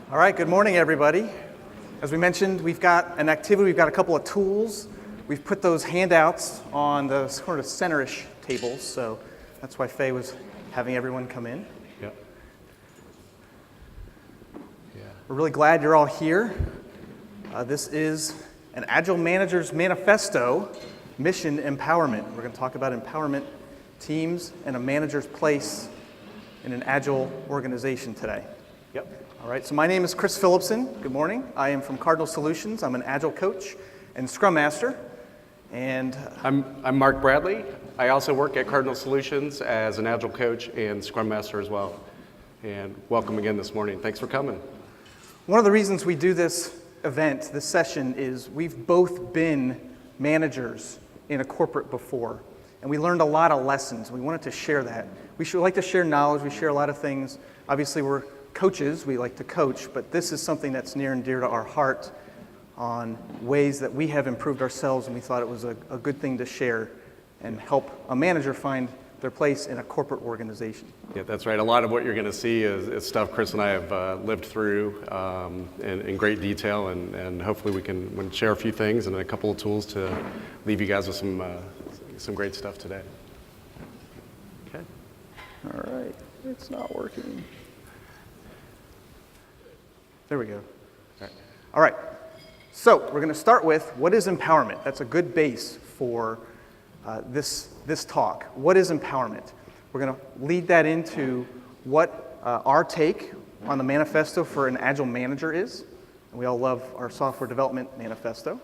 All right, good morning, everybody. As we mentioned, we've got an activity, we've got a couple of tools. We've put those handouts on the sort of center-ish tables, so that's why Faye was having everyone come in. Yep. Yeah. We're really glad you're all here. This is an Agile Manager's Manifesto, Mission Empowerment. We're going to talk about empowerment teams and a manager's place in an Agile organization today. Yep. All right, so my name is Chris Philipsen. Good morning. I am from Cardinal Solutions. I'm an Agile coach and Scrum Master. And I'm Mark Bradley. I also work at Cardinal Solutions as an Agile coach and Scrum Master as well. And welcome again this morning. Thanks for coming. One of the reasons we do this event, this session, is we've both been managers in a corporate before. And we learned a lot of lessons. We wanted to share that. We should like to share knowledge. We share a lot of things. Obviously, we're coaches. We like to coach. But this is something that's near and dear to our heart on ways that we have improved ourselves. And we thought it was a good thing to share and help a manager find their place in a corporate organization. Yeah, that's right. A lot of what you're going to see is stuff Chris and I have lived through in great detail. And hopefully we can share a few things and a couple of tools to leave you guys with some great stuff today. Okay. All right. It's not working. There we go. All right. So we're going to start with what is empowerment. That's a good base for this talk. What is empowerment? We're going to lead that into what our take on the manifesto for an Agile manager is. And we all love our software development manifesto.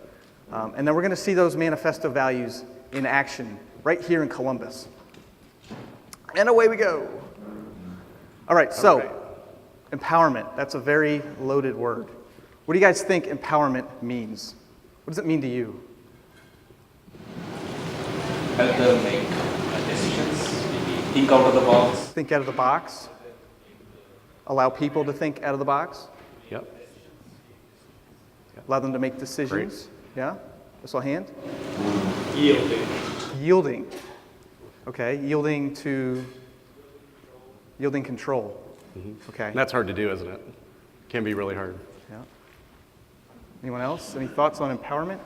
And then we're going to see those manifesto values in action right here in Columbus. And away we go. All right, so empowerment, that's a very loaded word. What do you guys think empowerment means? What does it mean to you? Help them make decisions, maybe think out of the box. Think out of the box. Allow people to think out of the box. Yep. Allow them to make decisions. Great. Yeah? I saw a hand. Yielding. Yielding. Okay, yielding control. Mm-hmm. Okay. And that's hard to do, isn't it? Can be really hard. Yeah. Anyone else? Any thoughts on empowerment?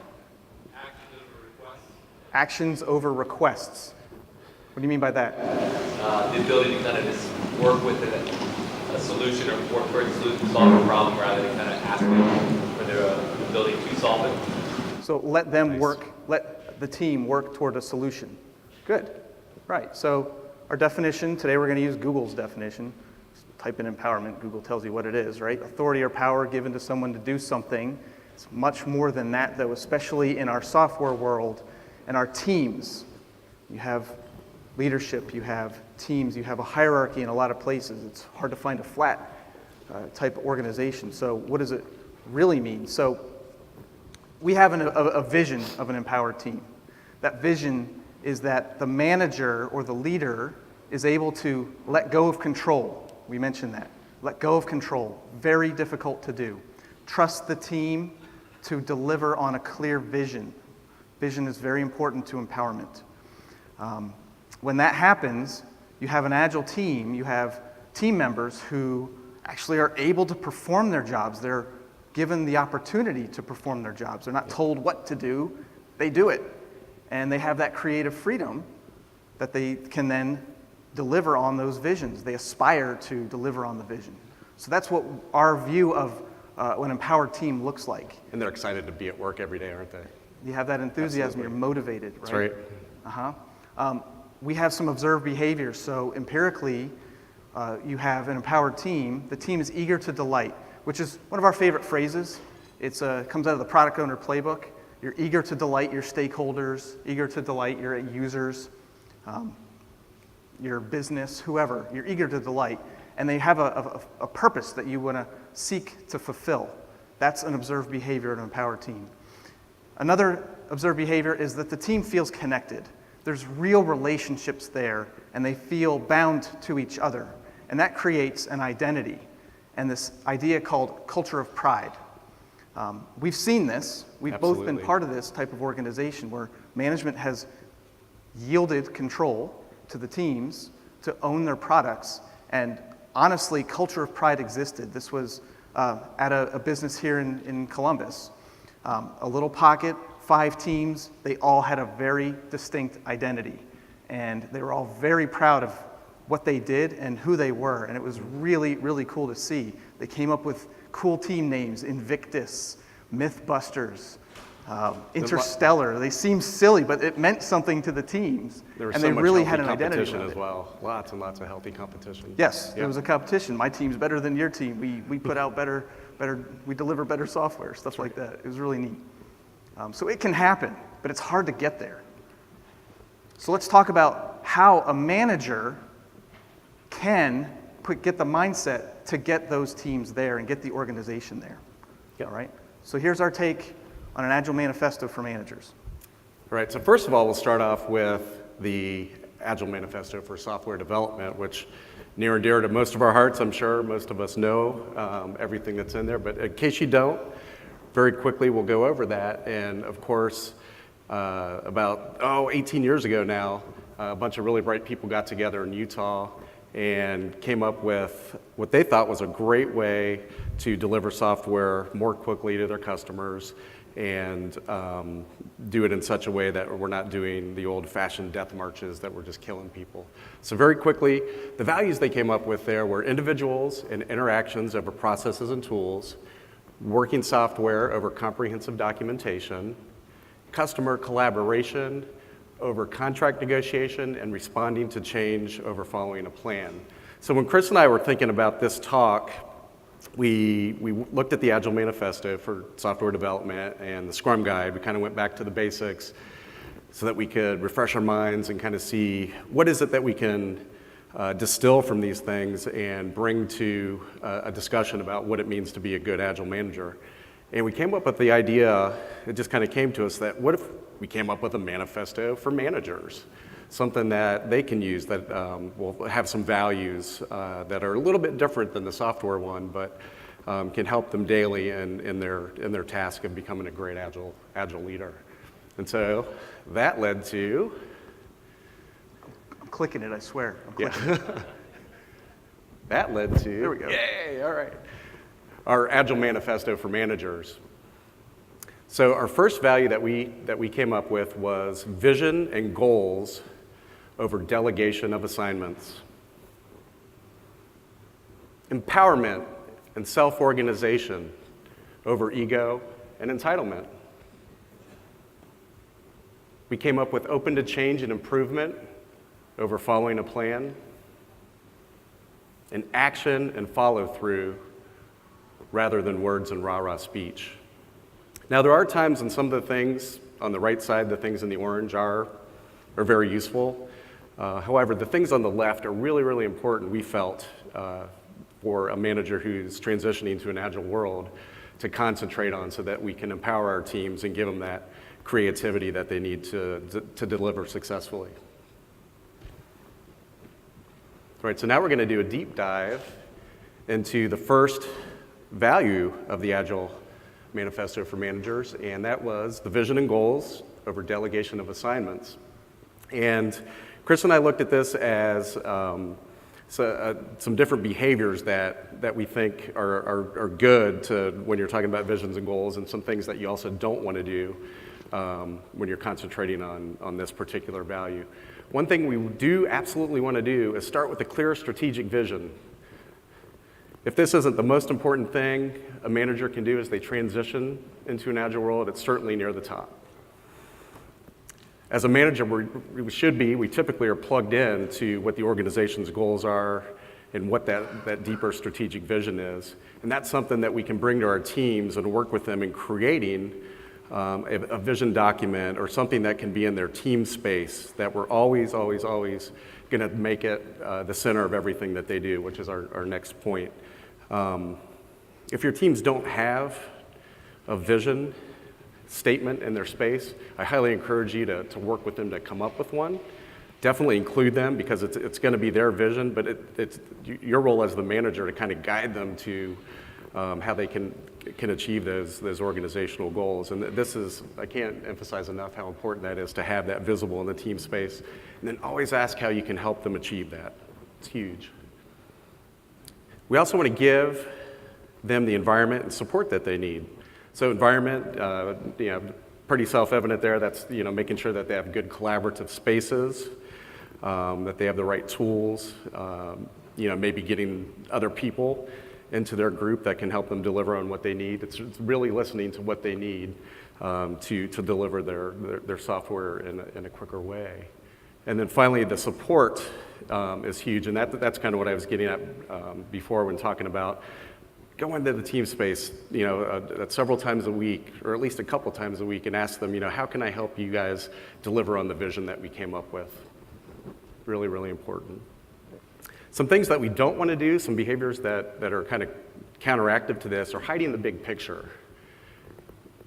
Actions over requests. What do you mean by that? The ability to kind of just work with a solution or work for a solution to solve a problem rather than kind of ask them for their ability to solve it. So let them work, let the team work toward a solution. Good. Right. So our definition, today we're going to use Google's definition. Type in empowerment, Google tells you what it is, right? Authority or power given to someone to do something. It's much more than that, though, especially in our software world and our teams. You have leadership, you have teams, you have a hierarchy in a lot of places. It's hard to find a flat type of organization. So what does it really mean? So we have a vision of an empowered team. That vision is that the manager or the leader is able to let go of control. We mentioned that. Let go of control. Very difficult to do. Trust the team to deliver on a clear vision. Vision is very important to empowerment. When that happens, you have an Agile team. You have team members who actually are able to perform their jobs. They're given the opportunity to perform their jobs. They're not told what to do. They do it. And they have that creative freedom that they can then deliver on those visions. They aspire to deliver on the vision. So that's what our view of an empowered team looks like. And they're excited to be at work every day, aren't they? You have that enthusiasm. Absolutely. You're motivated, right? That's right. Uh-huh. We have some observed behaviors. So empirically, you have an empowered team. The team is eager to delight, which is one of our favorite phrases. It comes out of the product owner playbook. You're eager to delight your stakeholders, eager to delight your users, your business, whoever. You're eager to delight. And they have a purpose that you want to seek to fulfill. That's an observed behavior in an empowered team. Another observed behavior is that the team feels connected. There's real relationships there, and they feel bound to each other. And that creates an identity and this idea called culture of pride. We've seen this. We've Absolutely. both been part of this type of organization where management has yielded control to the teams to own their products. And honestly, culture of pride existed. This was at a business here in Columbus. A little pocket, 5 teams, they all had a very distinct identity. And they were all very proud of what they did and who they were. And it was really, really cool to see. They came up with cool team names: Invictus, Mythbusters, Interstellar. They seemed silly, but it meant something to the teams. There was and so they much really healthy had an identity competition around as it. well. Lots and lots of healthy competition. Yes, there Yep. was a competition. My team's better than your team. We put out better, we deliver better software, stuff like that. It was really neat. So it can happen, but it's hard to get there. So let's talk about how a manager can get the mindset to get those teams there and get the organization there. Yep. All right. So here's our take on an Agile Manifesto for managers. All right, so first of all, we'll start off with the Agile Manifesto for software development, which near and dear to most of our hearts. I'm sure most of us know everything that's in there, but in case you don't, very quickly we'll go over that. And of course, about 18 years ago now, a bunch of really bright people got together in Utah and came up with what they thought was a great way to deliver software more quickly to their customers and do it in such a way that we're not doing the old-fashioned death marches that were just killing people. So very quickly, the values they came up with there were individuals and interactions over processes and tools, working software over comprehensive documentation, customer collaboration over contract negotiation, and responding to change over following a plan. So when Chris and I were thinking about this talk, we looked at the Agile Manifesto for software development and the Scrum Guide. We kind of went back to the basics so that we could refresh our minds and kind of see what is it that we can distill from these things and bring to a discussion about what it means to be a good Agile manager. And we came up with the idea, it just kind of came to us, that what if we came up with a manifesto for managers? Something that they can use that will have some values that are a little bit different than the software one, but can help them daily in their task of becoming a great agile leader. And so that led to... I'm clicking it, I swear. I'm clicking it. That led to... There we go. Yay, all right. Our Agile Manifesto for managers. So our first value that we came up with was vision and goals over delegation of assignments. Empowerment and self-organization over ego and entitlement. We came up with open to change and improvement over following a plan. And action and follow-through rather than words and rah-rah speech. Now, there are times when some of the things on the right side, the things in the orange, are very useful. However, the things on the left are really, really important, we felt, for a manager who's transitioning to an agile world to concentrate on so that we can empower our teams and give them that creativity that they need to deliver successfully. All right, so now we're going to do a deep dive into the first value of the Agile Manifesto for managers, and that was the vision and goals over delegation of assignments. And Chris and I looked at this as some different behaviors that we think are good to when you're talking about visions and goals, and some things that you also don't want to do when you're concentrating on this particular value. One thing we do absolutely want to do is start with a clear strategic vision. If this isn't the most important thing a manager can do as they transition into an agile world, it's certainly near the top. As a manager, we typically are plugged in to what the organization's goals are and what that deeper strategic vision is. And that's something that we can bring to our teams and work with them in creating a vision document or something that can be in their team space that we're always going to make it the center of everything that they do, which is our next point. If your teams don't have a vision statement in their space, I highly encourage you to work with them to come up with one. Definitely include them because it's going to be their vision, but it's your role as the manager to kind of guide them to how they can achieve those organizational goals. And this is, I can't emphasize enough how important that is to have that visible in the team space. And then always ask how you can help them achieve that. It's huge. We also want to give them the environment and support that they need. So environment, pretty self-evident there. That's making sure that they have good collaborative spaces, that they have the right tools, maybe getting other people into their group that can help them deliver on what they need. It's really listening to what they need to deliver their software in a quicker way. And then finally, the support is huge, and that's kind of what I was getting at before when talking about go into the team space, several times a week, or at least a couple times a week, and ask them, how can I help you guys deliver on the vision that we came up with? Really, really important. Some things that we don't want to do, some behaviors that are kind of counteractive to this, are hiding the big picture.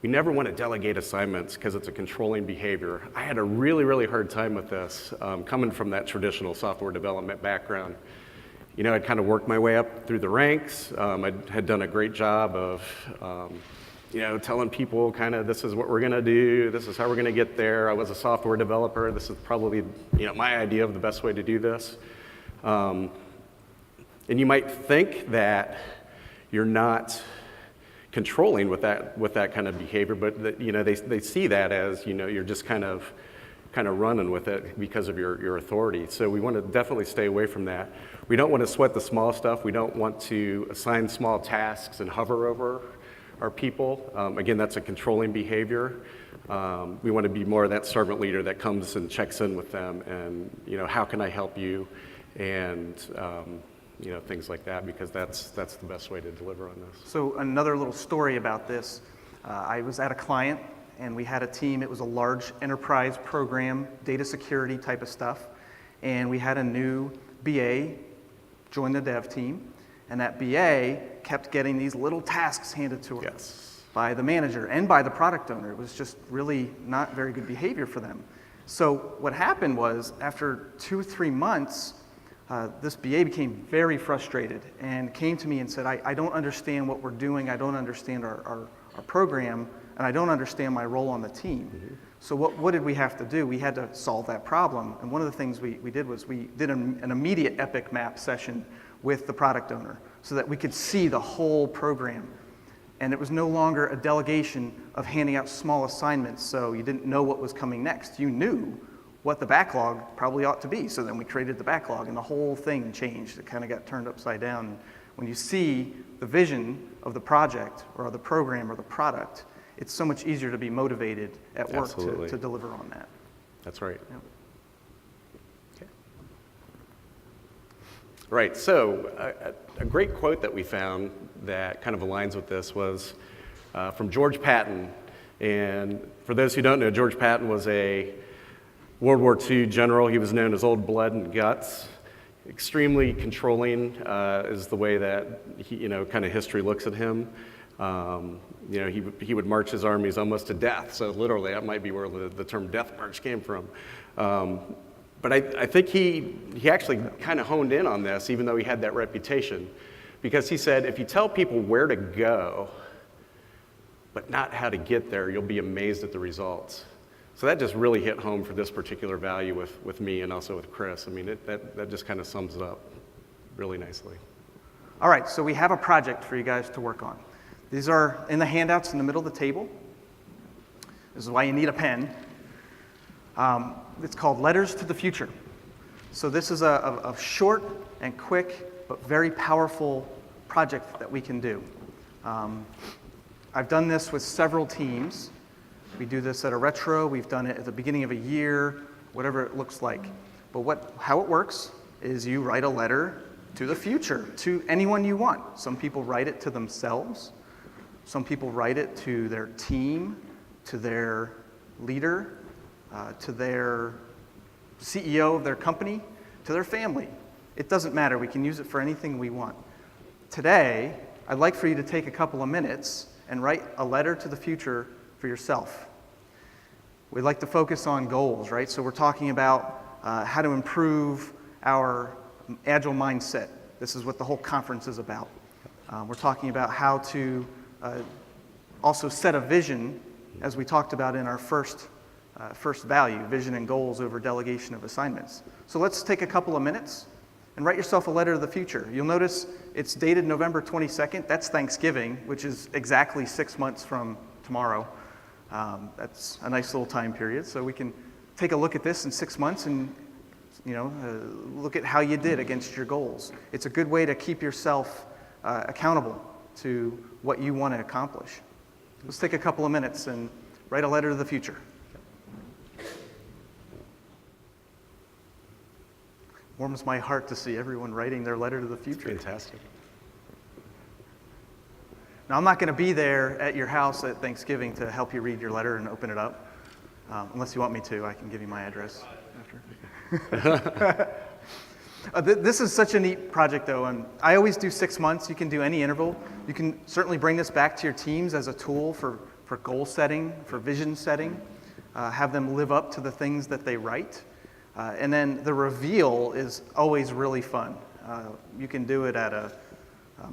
We never want to delegate assignments because it's a controlling behavior. I had a really, really hard time with this, coming from that traditional software development background. I'd kind of worked my way up through the ranks. I had done a great job of, telling people kind of this is what we're going to do, this is how we're going to get there. I was a software developer. This is probably, my idea of the best way to do this. And you might think that you're not controlling with that kind of behavior, but they see that as you're just kind of running with it because of your authority. So we want to definitely stay away from that. We don't want to sweat the small stuff. We don't want to assign small tasks and hover over our people. Again, that's a controlling behavior. We want to be more of that servant leader that comes and checks in with them and how can I help you, and things like that, because that's the best way to deliver on this. So another little story about this. I was at a client, and we had a team. It was a large enterprise program, data security type of stuff. And we had a new BA join the dev team. And that BA kept getting these little tasks handed to her by the manager and by the product owner. It was just really not very good behavior for them. So what happened was, after 2 or 3 months, this BA became very frustrated and came to me and said, I don't understand what we're doing. I don't understand our program, and I don't understand my role on the team. Mm-hmm. So what did we have to do? We had to solve that problem. And one of the things we did was we did an immediate epic map session with the product owner so that we could see the whole program. And it was no longer a delegation of handing out small assignments so you didn't know what was coming next. You knew what the backlog probably ought to be. So then we created the backlog, and the whole thing changed. It kind of got turned upside down. When you see the vision of the project or the program or the product, it's so much easier to be motivated at work to deliver on that. That's right. Yeah. Okay. Right, so a great quote that we found that kind of aligns with this was from George Patton. And for those who don't know, George Patton was a World War II general. He was known as Old Blood and Guts. Extremely controlling is the way that he, kind of history looks at him. He would march his armies almost to death. So literally, that might be where the term death march came from. But I think he actually kind of honed in on this, even though he had that reputation, because he said, if you tell people where to go, but not how to get there, you'll be amazed at the results. So that just really hit home for this particular value with me and also with Chris. I mean, that just kind of sums it up really nicely. All right, so we have a project for you guys to work on. These are in the handouts in the middle of the table. This is why you need a pen. It's called Letters to the Future. So this is a short and quick but very powerful project that we can do. I've done this with several teams. We do this at a retro. We've done it at the beginning of a year, whatever it looks like. But how it works is you write a letter to the future, to anyone you want. Some people write it to themselves. Some people write it to their team, to their leader, to their CEO of their company, to their family. It doesn't matter. We can use it for anything we want. Today, I'd like for you to take a couple of minutes and write a letter to the future for yourself. We'd like to focus on goals, right? So we're talking about how to improve our Agile mindset. This is what the whole conference is about. We're talking about how to also set a vision, as we talked about in our first value, vision and goals over delegation of assignments. So let's take a couple of minutes and write yourself a letter to the future. You'll notice it's dated November 22nd. That's Thanksgiving, which is exactly 6 months from tomorrow. That's a nice little time period. So we can take a look at this in 6 months and look at how you did against your goals. It's a good way to keep yourself accountable to what you want to accomplish. Let's take a couple of minutes and write a letter to the future. Warms my heart to see everyone writing their letter to the future. Fantastic. Now, I'm not going to be there at your house at Thanksgiving to help you read your letter and open it up. Unless you want me to, I can give you my address after. This is such a neat project, though. And I always do 6 months. You can do any interval. You can certainly bring this back to your teams as a tool for goal setting, for vision setting. Have them live up to the things that they write. And then the reveal is always really fun. You can do it at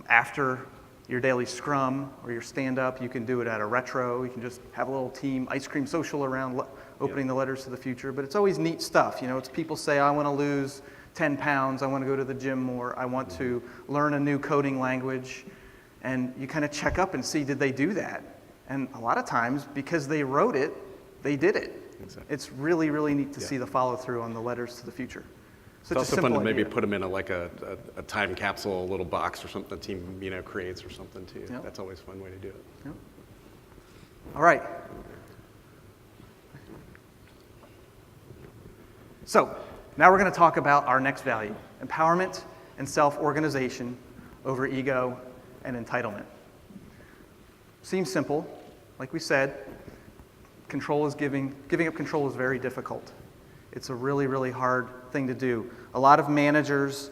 after your daily scrum or your stand-up. You can do it at a retro. You can just have a little team ice cream social around opening the letters to the future. But it's always neat stuff. It's people say, I want to lose 10 pounds. I want to go to the gym more. I want to learn a new coding language. And you kind of check up and see, did they do that? And a lot of times, because they wrote it, they did it. Exactly. It's really, really neat to see the follow-through on the letters to the future. It's also fun to maybe put them in a time capsule, a little box or something the team creates or something too. Yep. That's always a fun way to do it. Yep. All right. So now we're going to talk about our next value, empowerment and self-organization over ego and entitlement. Seems simple. Like we said, giving up control is very difficult. It's a really, really hard thing to do. A lot of managers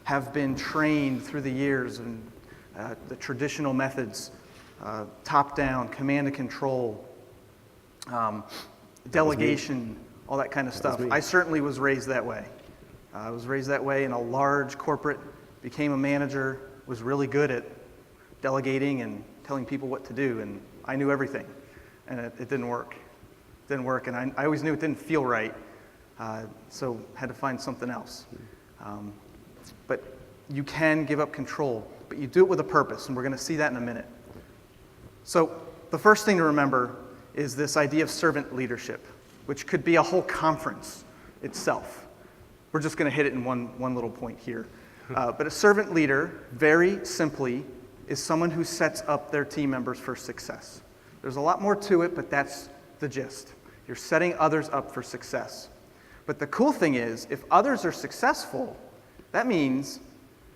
have been trained through the years in the traditional methods, top-down, command and control, delegation, all that kind of stuff. I certainly was raised that way. I was raised that way in a large corporate, became a manager, was really good at delegating and telling people what to do, and I knew everything. And it didn't work. It didn't work, and I always knew it didn't feel right, so had to find something else. But you can give up control, but you do it with a purpose, and we're going to see that in a minute. So the first thing to remember is this idea of servant leadership, which could be a whole conference itself. We're just going to hit it in one little point here. But a servant leader, very simply, is someone who sets up their team members for success. There's a lot more to it, but that's the gist. You're setting others up for success. But the cool thing is, if others are successful, that means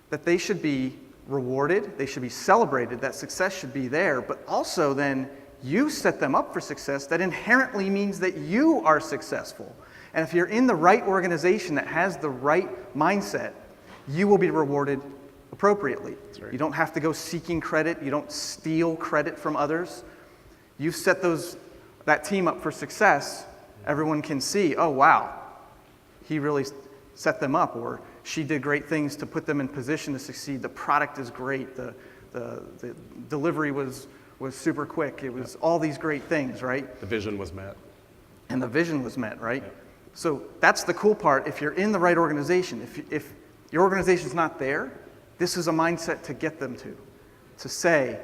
that they should be rewarded, they should be celebrated, that success should be there, but also then you set them up for success. That inherently means that you are successful. And if you're in the right organization that has the right mindset, you will be rewarded appropriately. Right. You don't have to go seeking credit. You don't steal credit from others. You've set that team up for success. Everyone can see, oh, wow, he really set them up, or she did great things to put them in position to succeed. The product is great. The delivery was super quick. It was all these great things, right? The vision was met. And the vision was met, right? Yep. So that's the cool part. If you're in the right organization, if your organization's not there, this is a mindset to get them to say,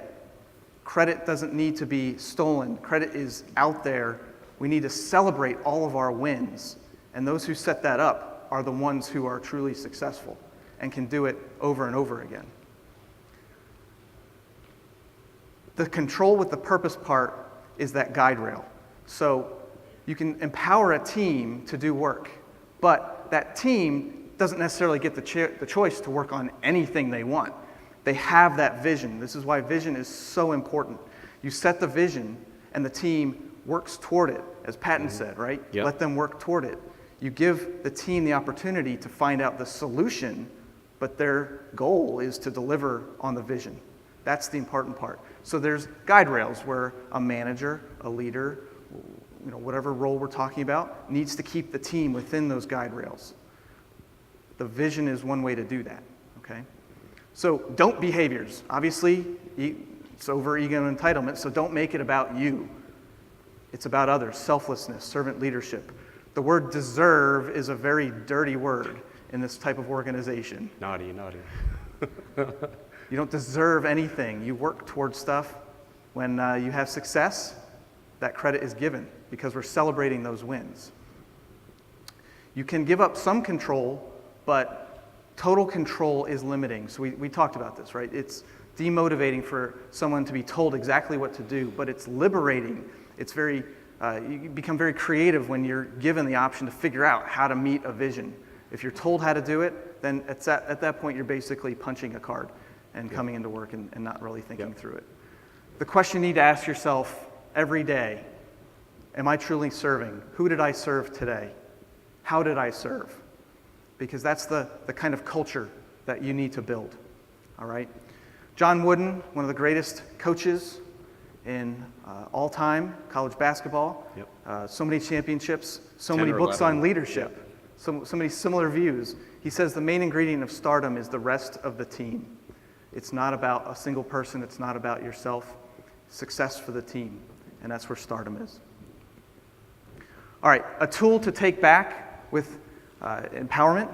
credit doesn't need to be stolen. Credit is out there. We need to celebrate all of our wins. And those who set that up are the ones who are truly successful and can do it over and over again. The control with the purpose part is that guide rail. So you can empower a team to do work, but that team doesn't necessarily get the choice to work on anything they want. They have that vision. This is why vision is so important. You set the vision, and the team works toward it, as Patton said, right? Yep. Let them work toward it. You give the team the opportunity to find out the solution, but their goal is to deliver on the vision. That's the important part. So there's guide rails where a manager, a leader, whatever role we're talking about, needs to keep the team within those guide rails. The vision is one way to do that, okay? So don't behaviors. Obviously, it's over ego and entitlement, so don't make it about you. It's about others, selflessness, servant leadership. The word deserve is a very dirty word. in this type of organization. Naughty, naughty. You don't deserve anything. You work towards stuff. When you have success, that credit is given because we're celebrating those wins. You can give up some control, but total control is limiting. So we talked about this, right? It's demotivating for someone to be told exactly what to do, but it's liberating. It's very, you become very creative when you're given the option to figure out how to meet a vision. If you're told how to do it, then at that point you're basically punching a card and coming into work and not really thinking through it. The question you need to ask yourself every day, am I truly serving? Who did I serve today? How did I serve? Because that's the kind of culture that you need to build, all right? John Wooden, one of the greatest coaches in all time, college basketball, so many championships, so many books on leadership, so many similar views. He says the main ingredient of stardom is the rest of the team. It's not about a single person, it's not about yourself. Success for the team, and that's where stardom is. All right, a tool to take back with empowerment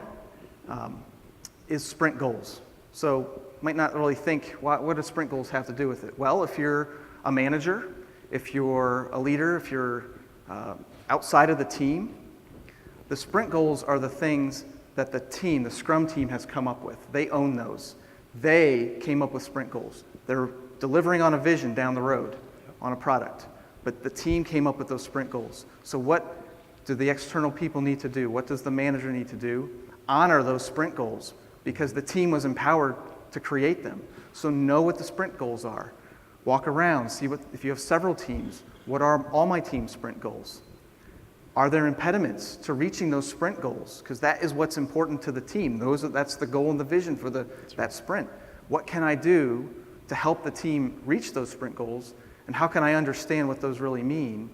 is sprint goals. So might not really think, what do sprint goals have to do with it? Well, if you're a manager, if you're a leader, if you're outside of the team, the sprint goals are the things that the team, the Scrum team, has come up with. They own those. They came up with sprint goals. They're delivering on a vision down the road on a product, but the team came up with those sprint goals. So what do the external people need to do? What does the manager need to do? Honor those sprint goals because the team was empowered to create them. So know what the sprint goals are. Walk around, see what, if you have several teams, what are all my team's sprint goals? Are there impediments to reaching those sprint goals? Because that is what's important to the team. That's the goal and the vision for that sprint. What can I do to help the team reach those sprint goals? And how can I understand what those really mean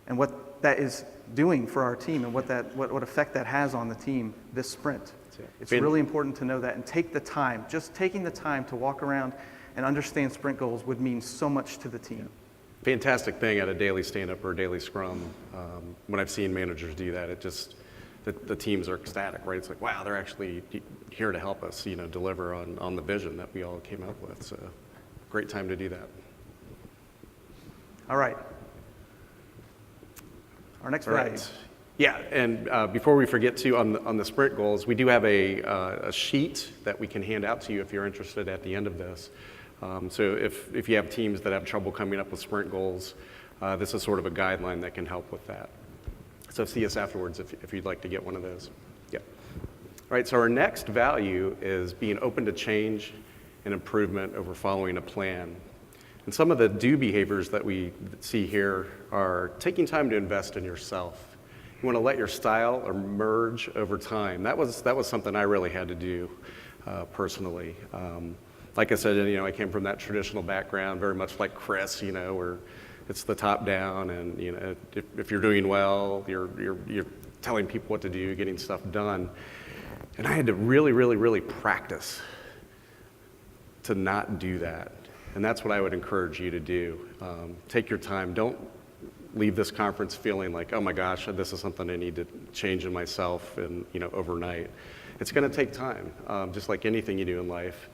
and what that is doing for our team and what effect that has on the team this sprint? It's really important to know that and take the time. Just taking the time to walk around and understand sprint goals would mean so much to the team. Fantastic thing at a daily stand-up or a daily scrum. When I've seen managers do that, it just, the teams are ecstatic, right? It's like, wow, they're actually here to help us, deliver on the vision that we all came up with. So great time to do that. All right. Our next value. Right. Yeah, and before we forget to, on the sprint goals, we do have a sheet that we can hand out to you if you're interested at the end of this. So if you have teams that have trouble coming up with sprint goals, this is sort of a guideline that can help with that. So see us afterwards if you'd like to get one of those. Yeah. All right, so our next value is being open to change and improvement over following a plan. And some of the do behaviors that we see here are taking time to invest in yourself. You want to let your style emerge over time. That was something I really had to do personally. Like I said, I came from that traditional background, very much like Chris, where it's the top down, and if you're doing well, you're telling people what to do, getting stuff done. And I had to really, really, really practice to not do that. And that's what I would encourage you to do. Take your time. Don't leave this conference feeling like, oh my gosh, this is something I need to change in myself and overnight. It's going to take time, just like anything you do in life.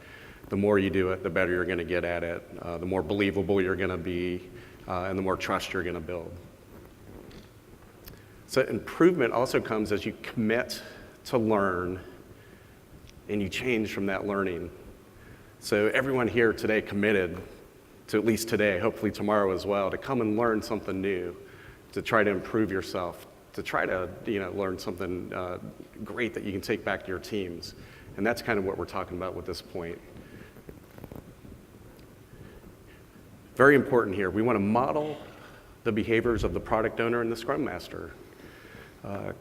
The more you do it, the better you're going to get at it, the more believable you're going to be, and the more trust you're going to build. So improvement also comes as you commit to learn and you change from that learning. So everyone here today committed to, at least today, hopefully tomorrow as well, to come and learn something new, to try to improve yourself, to try to learn something great that you can take back to your teams. And that's kind of what we're talking about with this point. Very important here. We want to model the behaviors of the product owner and the Scrum Master.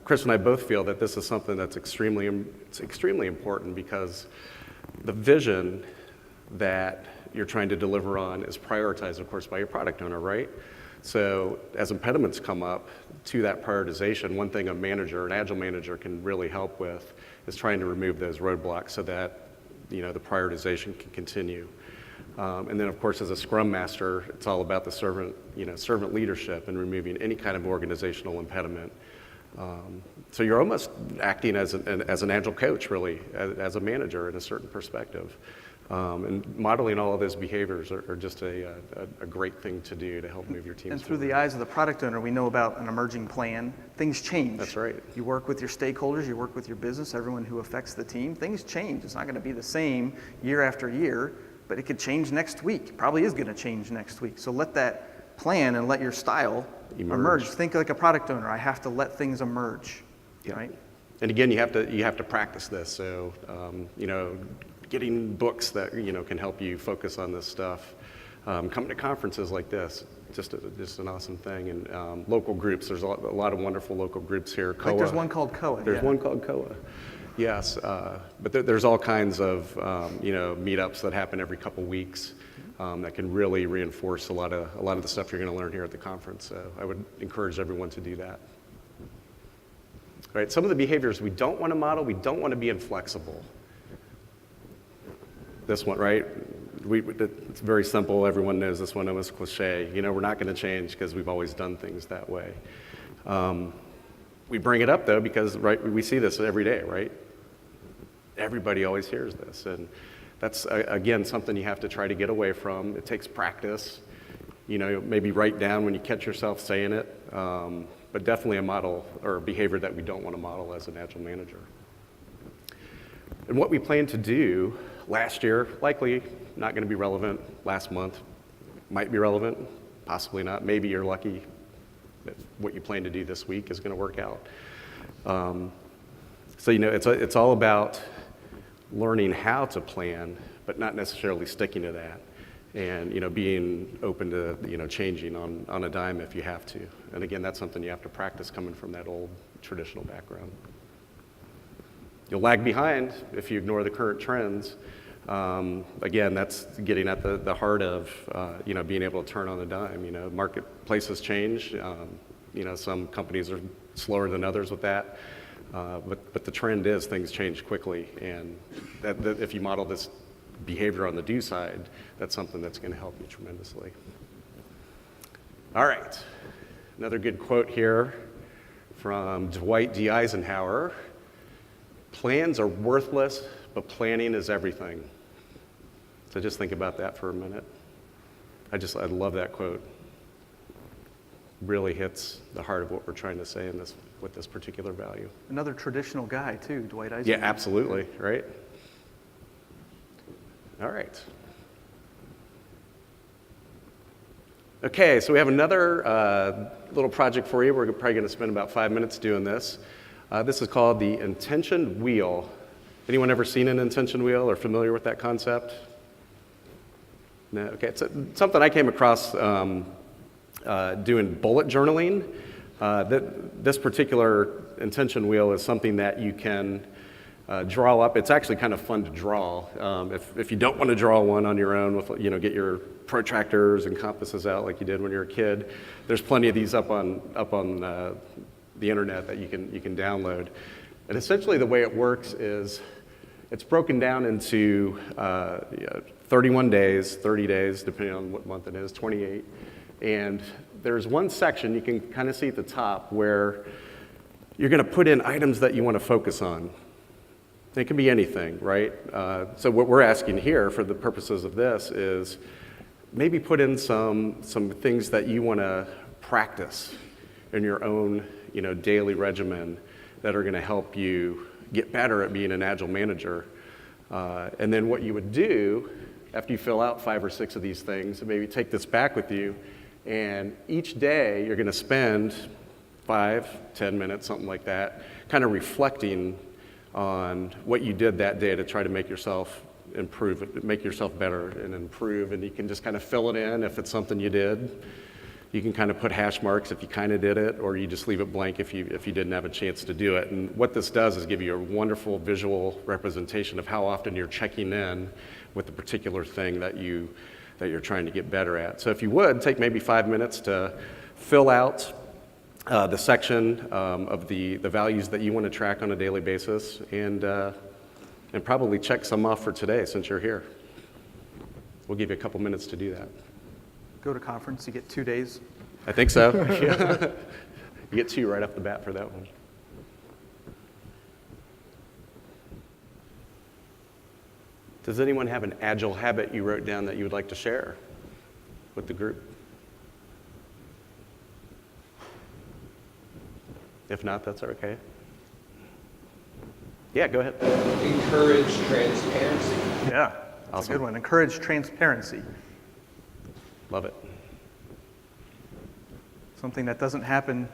Chris and I both feel that this is something that's extremely important because the vision that you're trying to deliver on is prioritized, of course, by your product owner, right? So as impediments come up to that prioritization, one thing an Agile manager can really help with is trying to remove those roadblocks so that the prioritization can continue. And then, of course, as a Scrum Master, it's all about the servant leadership and removing any kind of organizational impediment So you're almost acting as an Agile coach, really, as a manager in a certain perspective. And modeling all of those behaviors are just a great thing to do to help move your teams And through forward. the eyes of the product owner, we know about an emerging plan. Things change. That's right. You work with your stakeholders, you work with your business, everyone who affects the team. Things change. It's not going to be the same year after year, but it could change next week. It probably is going to change next week. So let that plan and let your style emerge. Think like a product owner. I have to let things emerge, right? And again, you have to practice this. So getting books that can help you focus on this stuff. Coming to conferences like this, just an awesome thing. And local groups. There's a lot of wonderful local groups here. COHAA. Like there's one called COHAA. There's one called COHAA. Yes, but there's all kinds of meetups that happen every couple weeks that can really reinforce a lot of the stuff you're going to learn here at the conference. So I would encourage everyone to do that. All right, some of the behaviors we don't want to model. We don't want to be inflexible. This one, right? It's very simple. Everyone knows this one. It was cliche. We're not going to change because we've always done things that way. We bring it up though because we see this every day, right? Everybody always hears this, and that's again something you have to try to get away from. It takes practice. Maybe write down when you catch yourself saying it, but definitely a model or a behavior that we don't want to model as an Agile manager. And what we plan to do last year, likely not going to be relevant. Last month might be relevant, possibly not. Maybe you're lucky that what you plan to do this week is going to work out. So it's all about learning how to plan, but not necessarily sticking to that, and being open to changing on a dime if you have to. And again, that's something you have to practice coming from that old traditional background. You'll lag behind if you ignore the current trends. Again, that's getting at the heart of being able to turn on a dime. Marketplaces change. Some companies are slower than others with that. But the trend is things change quickly, and that if you model this behavior on the do side, that's something that's going to help you tremendously. All right, another good quote here from Dwight D. Eisenhower. Plans are worthless, but planning is everything. So just think about that for a minute. I love that quote. Really hits the heart of what we're trying to say with this particular value. Another traditional guy too, Dwight Eisenhower. Yeah, absolutely, right? All right. Okay, so we have another little project for you. We're probably going to spend about 5 minutes doing this. This is called the intention wheel. Anyone ever seen an intention wheel or familiar with that concept? No? Okay, it's something I came across doing bullet journaling. This particular intention wheel is something that you can draw up. It's actually kind of fun to draw. If you don't want to draw one on your own, with get your protractors and compasses out like you did when you were a kid. There's plenty of these up on the internet that you can download. And essentially the way it works is it's broken down into 31 days, 30 days, depending on what month it is, 28. And there's one section you can kind of see at the top where you're going to put in items that you want to focus on. It can be anything, right? So what we're asking here for the purposes of this is maybe put in some things that you want to practice in your own daily regimen that are going to help you get better at being an Agile manager. And then what you would do after you fill out 5 or 6 of these things, maybe take this back with you, and each day you're going to spend 5, 10 minutes, something like that, kind of reflecting on what you did that day to try to make yourself improve, make yourself better and improve. And you can just kind of fill it in if it's something you did. You can kind of put hash marks if you kind of did it, or you just leave it blank if you didn't have a chance to do it. And what this does is give you a wonderful visual representation of how often you're checking in with the particular thing that you're trying to get better at. So if you would, take maybe 5 minutes to fill out the section of the values that you want to track on a daily basis, and probably check some off for today since you're here. We'll give you a couple minutes to do that. Go to conference, you get 2 days. I think so. You get 2 right off the bat for that one. Does anyone have an Agile habit you wrote down that you would like to share with the group? If not, that's okay. Yeah, go ahead. Encourage transparency. Yeah, that's Awesome. a good one. Encourage transparency. Love it. Something that doesn't happen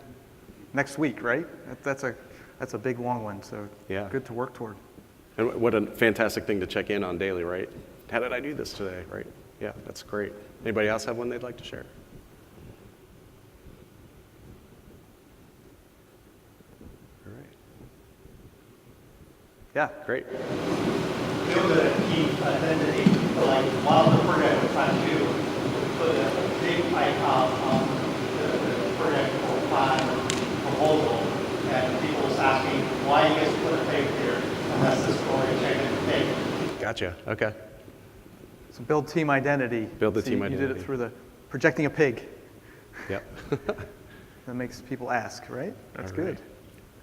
next week, right? That's a big, long one, so Yeah. good to work toward. And what a fantastic thing to check in on daily, right? How did I do this today, right? Yeah, that's great. Anybody else have one they'd like to share? All right. Yeah. Great. Build a key identity, like while the program we're trying to do, we put a big icon on the program proposal, and people was asking, why you guys put a pig here? And that's the story of changing the pig. Gotcha. Okay. So build team identity. Build the So team You did identity. it through the projecting a pig. Yep. That makes people ask, right? That's All right. good.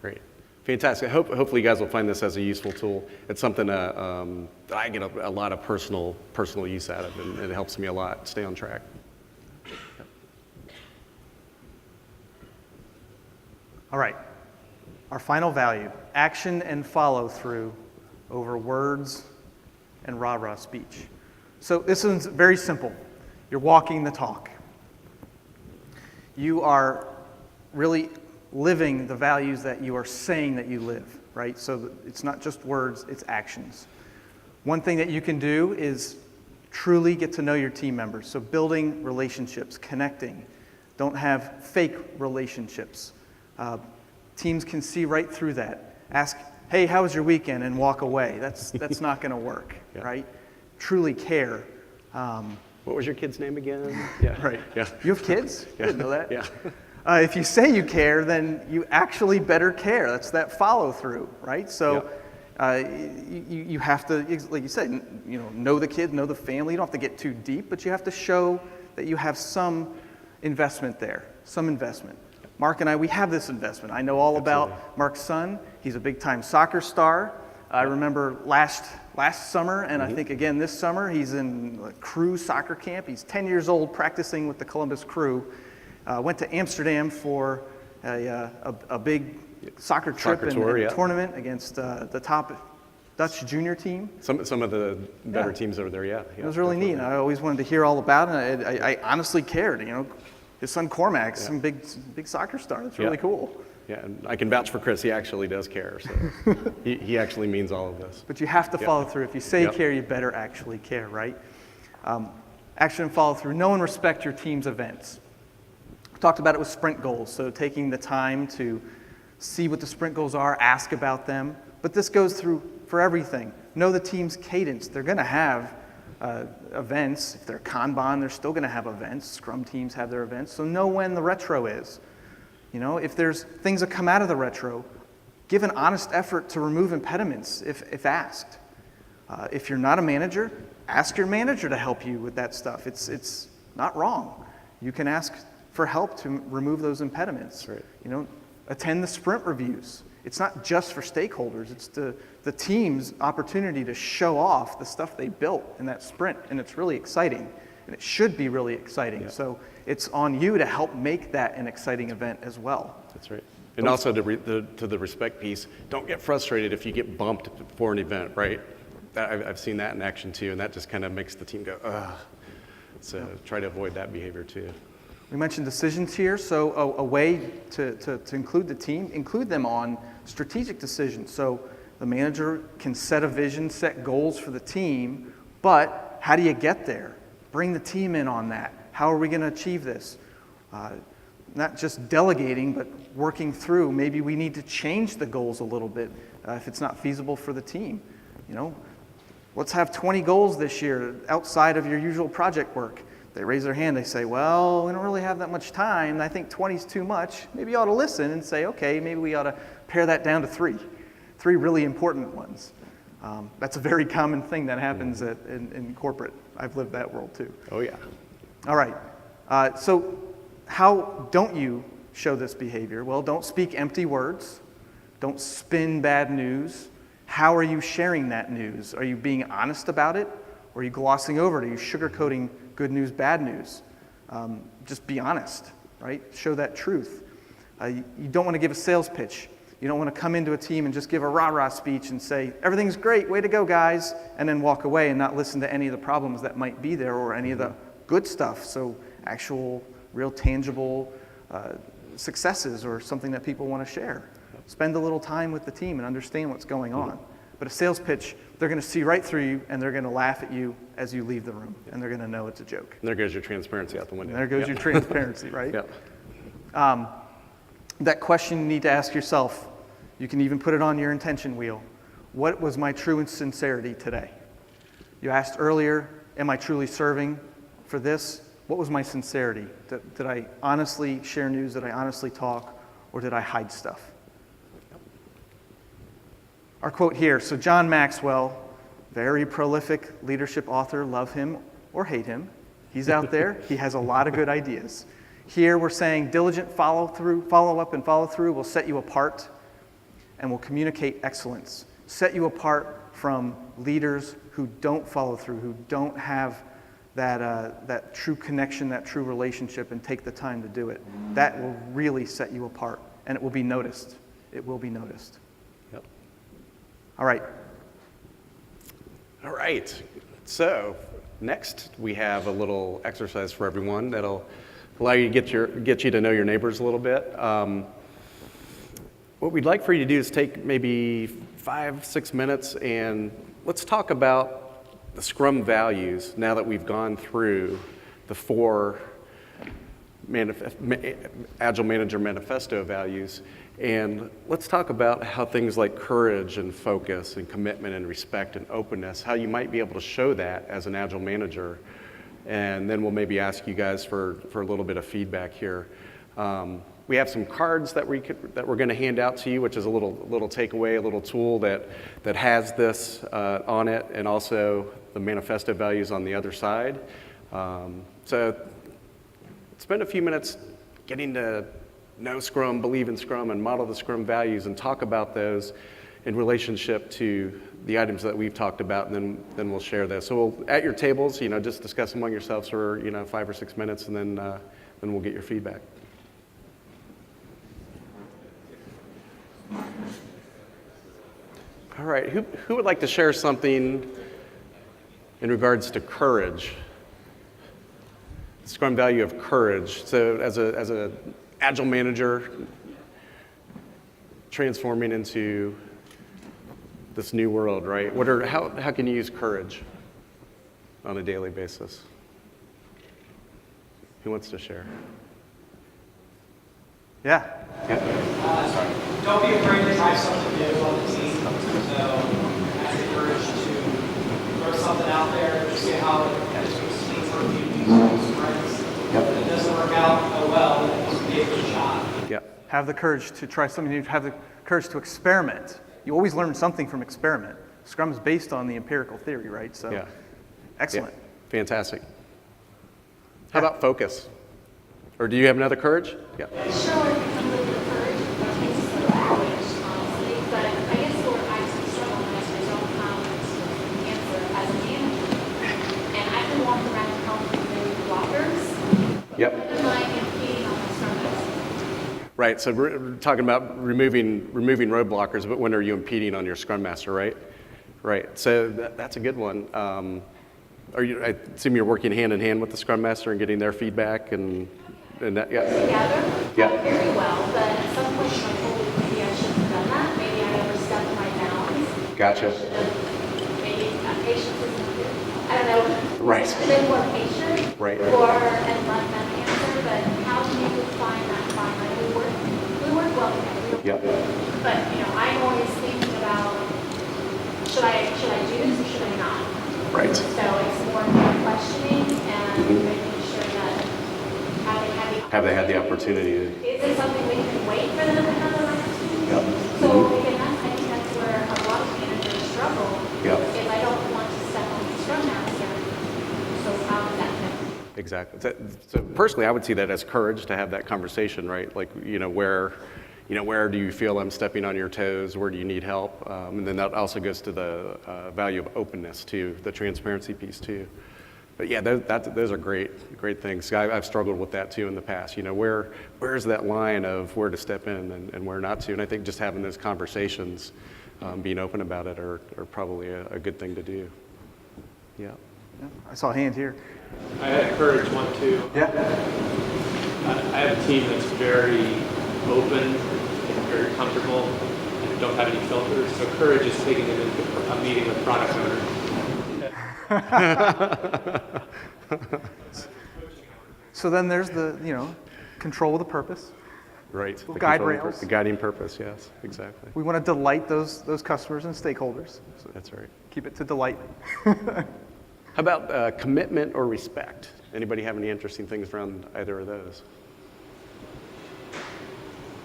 Great. Fantastic. Hopefully you guys will find this as a useful tool. It's something that I get a lot of personal use out of, and it helps me a lot stay on track. All right. Our final value, action and follow through over words and rah-rah speech. So this is very simple. You're walking the talk. You are really living the values that you are saying that you live, right? So it's not just words, it's actions. One thing that you can do is truly get to know your team members. So building relationships, connecting. Don't have fake relationships. Teams can see right through that. Ask, hey, how was your weekend? And walk away. That's not going to work, Yeah. right? Truly care. What was your kid's name again? Yeah. Right. Yeah. You have kids? I didn't know that. Yeah. If you say you care, then you actually better care. That's that follow through, right? So you have to, like you said, know the kid, know the family. You don't have to get too deep, but you have to show that you have some investment there, some investment. Mark and I, we have this investment. I know all about Mark's son. He's a big-time soccer star. I remember last summer, and I think again this summer, he's in a crew soccer camp. He's 10 years old, practicing with the Columbus crew. Went to Amsterdam for a big soccer trip Soccer and tour, a yeah. tournament against the top Dutch junior team. Some of the better Yeah. teams over there, yeah. It was really neat. And I always wanted to hear all about it. I honestly cared. His son Cormac's some big soccer star. That's really Yeah. cool. Yeah, and I can vouch for Chris. He actually does care. So he actually means all of this. But you have to follow through. If you say you Yep. care, you better actually care, right? Action and follow through. Know and respect your team's events. We talked about it with sprint goals, so taking the time to see what the sprint goals are, ask about them. But this goes through for everything. Know the team's cadence. They're going to have events. If they're Kanban, they're still going to have events. Scrum teams have their events. So know when the retro is. If there's things that come out of the retro, give an honest effort to remove impediments if asked. If you're not a manager, ask your manager to help you with that stuff. It's not wrong. You can ask for help to remove those impediments. Right. Attend the sprint reviews. It's not just for stakeholders. It's the team's opportunity to show off the stuff they built in that sprint, and it's really exciting, and it should be really exciting. Yeah. So it's on you to help make that an exciting event as well. That's right. And also to the respect piece, don't get frustrated if you get bumped for an event, right? I've seen that in action too, and that just kind of makes the team go, ugh. So try to avoid that behavior too. We mentioned decisions here, so a way to include the team, include them on strategic decisions. So the manager can set a vision, set goals for the team, but how do you get there? Bring the team in on that. How are we going to achieve this? Not just delegating, but working through. Maybe we need to change the goals a little bit if it's not feasible for the team. Let's have 20 goals this year outside of your usual project work. They raise their hand, they say, well, we don't really have that much time. I think 20 is too much. Maybe you ought to listen and say, okay, maybe we ought to pare that down to 3 really important ones. That's a very common thing that happens in corporate. I've lived that world too. Oh yeah. All right, so how don't you show this behavior? Well, don't speak empty words. Don't spin bad news. How are you sharing that news? Are you being honest about it? Or are you glossing over it? Are you sugarcoating good news, bad news? Just be honest, right? Show that truth. You don't want to give a sales pitch. You don't want to come into a team and just give a rah-rah speech and say, everything's great, way to go, guys, and then walk away and not listen to any of the problems that might be there or any of the good stuff. So actual, real, tangible successes or something that people want to share. Spend a little time with the team and understand what's going on. But a sales pitch, they're going to see right through you and they're going to laugh at you as you leave the room and they're going to know it's a joke. And there goes your transparency out the window. And there goes your transparency, right? Yeah. That question you need to ask yourself, you can even put it on your intention wheel. What was my true sincerity today? You asked earlier, am I truly serving for this? What was my sincerity? Did I honestly share news? Did I honestly talk? Or did I hide stuff? Our quote here, so John Maxwell, very prolific leadership author, love him or hate him. He's out there, he has a lot of good ideas. Here we're saying diligent follow up and follow through will set you apart and will communicate excellence. Set you apart from leaders who don't follow through, who don't have that true connection, that true relationship, and take the time to do it. That will really set you apart, and it will be noticed. It will be noticed. Yep. All right. All right. So next we have a little exercise for everyone that'll allow you to get you to know your neighbors a little bit. What we'd like for you to do is take maybe 5-6 minutes and let's talk about the Scrum values now that we've gone through the 4 Agile Manager Manifesto values. And let's talk about how things like courage and focus and commitment and respect and openness, how you might be able to show that as an Agile manager. And then we'll maybe ask you guys for a little bit of feedback here. We have some cards that we're going to hand out to you, which is a little takeaway, a little tool that has this on it, and also the manifesto values on the other side. So spend a few minutes getting to know Scrum, believe in Scrum, and model the Scrum values, and talk about those in relationship to the items that we've talked about, and then we'll share those. So at your tables, just discuss among yourselves for 5 or 6 minutes, and then we'll get your feedback. All right, who would like to share something in regards to courage? The Scrum value of courage. So as a Agile manager, transforming into this new world, right? How can you use courage on a daily basis? Who wants to share? Yeah. Don't be afraid to try something new on the team. So have the courage to throw something out there and see how it speaks for a few people's friends. If it doesn't work out, oh well, then give it a shot. Yep. Have the courage to try something new. Have the courage to experiment. You always learn something from experiment. Scrum is based on the empirical theory, right? So, Yeah. Excellent. Yeah. Fantastic. How about focus? Or do you have another courage? Yeah. Sure, I'm with the courage, but it takes some courage, honestly. But I guess where I struggle with is I don't have an answer as a manager. And I can walk around and help remove blockers. Yep. But am I impeding on my Scrum? Right, so we're talking about removing roadblockers, but when are you impeding on your Scrum Master, right? Right, so that's a good one. I assume you're working hand in hand with the Scrum Master and getting their feedback and that, yeah. Together, Yeah. very well, but at some point I told you maybe I shouldn't have done that. Maybe I overstepped my bounds. Gotcha. Maybe patience isn't good. I don't know. Right. A bit more patient. Right. Or and let them answer, but how do you find that fine line? We work well together. Yep. But I'm always thinking about should I do this or should I not? Right. So it's more questioning and making sure that Have they had the opportunity to? is it something we can wait for them to have the right to? Yep. So again, I think that's where a lot of managers struggle. Yep. Is I don't want to step on the Scrum Master. So how does that fit? Exactly. So personally, I would see that as courage to have that conversation, right? Like, where, where do you feel I'm stepping on your toes? Where do you need help? And then that also goes to the value of openness too, the transparency piece too. But yeah, those are great things. I've struggled with that too in the past. Where's that line of where to step in and where not to? And I think just having those conversations, being open about it, are probably a good thing to do. Yeah. I saw a hand here. I had courage one too. Yeah. I have a team that's very open and very comfortable and don't have any filters. So courage is taking them into a meeting with product owners. So then there's the, control of the purpose. Right. Little guide controlling rails. The guiding purpose, yes, exactly. We want to delight those customers and stakeholders. So That's right. keep it to delight. How about commitment or respect? Anybody have any interesting things around either of those?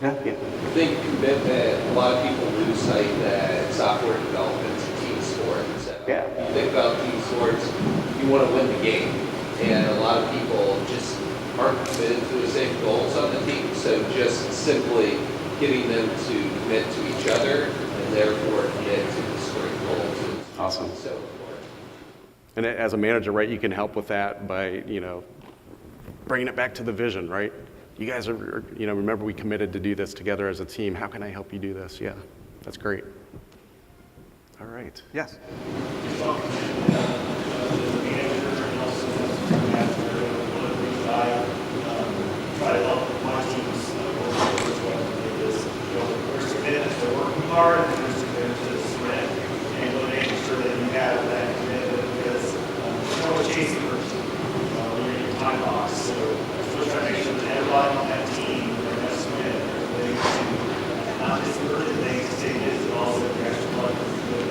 Yeah. Yeah. I think commitment, a lot of people lose sight that software development is a team sport. So Yeah. you think about team sports, you want to win the game. And a lot of people just aren't committed to the same goals on the team. So just simply getting them to commit to each other and therefore commit to the sprint goals is Awesome. so important. And as a manager, right, you can help with that by, bringing it back to the vision, right? You guys are, remember we committed to do this together as a team. How can I help you do this? Yeah, that's great. All right. Yes. Try to help my teams work towards what it is. There's commitment to working hard, and there's commitment to sprint, and really making sure that you have that commitment because you know what chasing first when you're in your time box. So we're trying to make sure that everybody on that team and that sprint are committing to not just the urgent things to take it, but also the extra part of the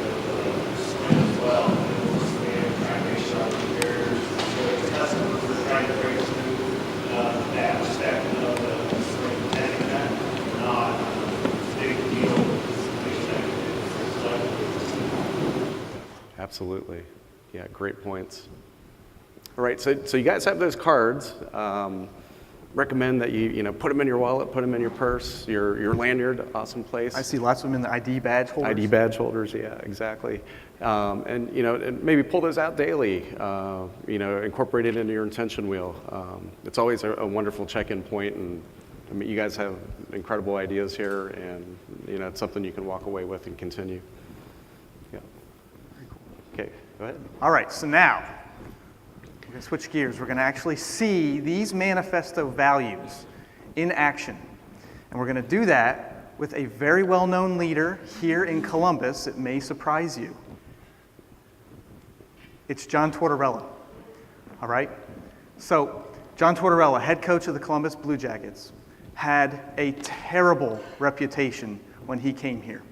sprint as well. And we're trying to make sure our barriers, so the customers are trying to break through that respect of the sprint and that not big deal. Absolutely. Yeah, great points. All right, so you guys have those cards. Recommend that you put them in your wallet, put them in your purse, your lanyard, awesome place. I see lots of them in the ID badge holders. ID badge holders, yeah, exactly. And and maybe pull those out daily. Incorporate it into your intention wheel. It's always a wonderful check-in point, and I mean, you guys have incredible ideas here, and it's something you can walk away with and continue. Yeah. Okay, go ahead. All right, so now we're going to switch gears. We're going to actually see these manifesto values in action. And we're going to do that with a very well-known leader here in Columbus. It may surprise you. It's John Tortorella. All right? So John Tortorella, head coach of the Columbus Blue Jackets, had a terrible reputation when he came here.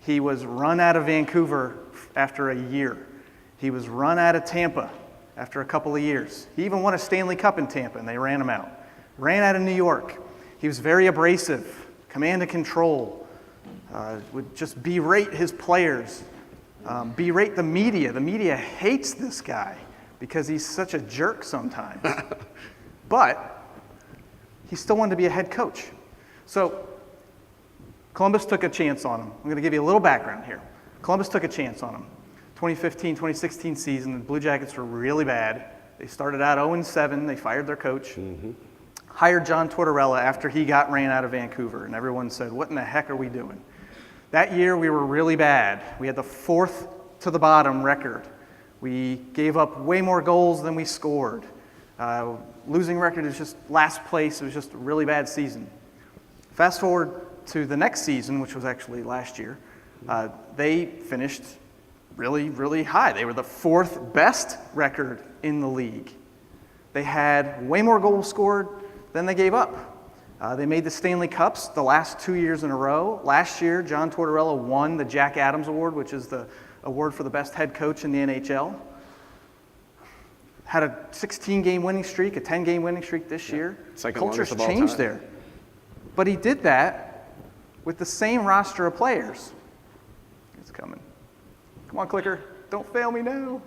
He was run out of Vancouver after a year. He was run out of Tampa after a couple of years. He even won a Stanley Cup in Tampa, and they ran him out. Ran out of New York. He was very abrasive, command and control, would just berate his players, berate the media. The media hates this guy because he's such a jerk sometimes. But he still wanted to be a head coach. So Columbus took a chance on him. I'm going to give you a little background here. Columbus took a chance on him. 2015, 2016 season, the Blue Jackets were really bad. They started out 0-7. They fired their coach. Mm-hmm. Hired John Tortorella after he got ran out of Vancouver, and everyone said, what in the heck are we doing? That year, we were really bad. We had the 4th to the bottom record. We gave up way more goals than we scored. Losing record is just last place. It was just a really bad season. Fast forward to the next season, which was actually last year. They finished really, really high. They were the 4th best record in the league. They had way more goals scored than they gave up. They made the Stanley Cups the last 2 years in a row. Last year, John Tortorella won the Jack Adams Award, which is the award for the best head coach in the NHL. Had a 16-game winning streak, a 10-game winning streak this year. Culture's changed there. But he did that with the same roster of players. It's coming. Come on, clicker. Don't fail me now.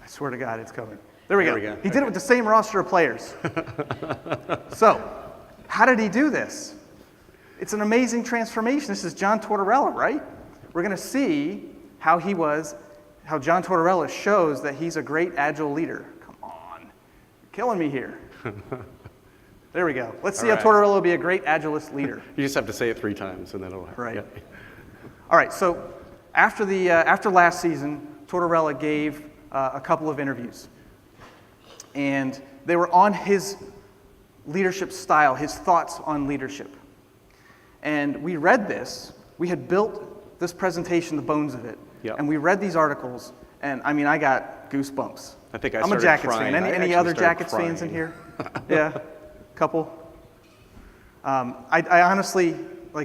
I swear to God, it's coming. There we There go. we go. He did it with the same roster of players. So, how did he do this? It's an amazing transformation. This is John Tortorella, right? We're going to see how John Tortorella shows that he's a great Agile leader. Come on. You're killing me here. There we go. Let's see All how right. Tortorella will be a great Agilist leader. You just have to say it 3 times, and then it'll happen. Right. Yeah. All right, so after last season, Tortorella gave a couple of interviews. And they were on his leadership style, his thoughts on leadership. And we read this. We had built this presentation, the bones of it. Yep. And we read these articles, and I mean, I got goosebumps. I think I I'm a started Jackets crying. fan. I Any actually other started Jackets fans in crying. here? Yeah, couple. I honestly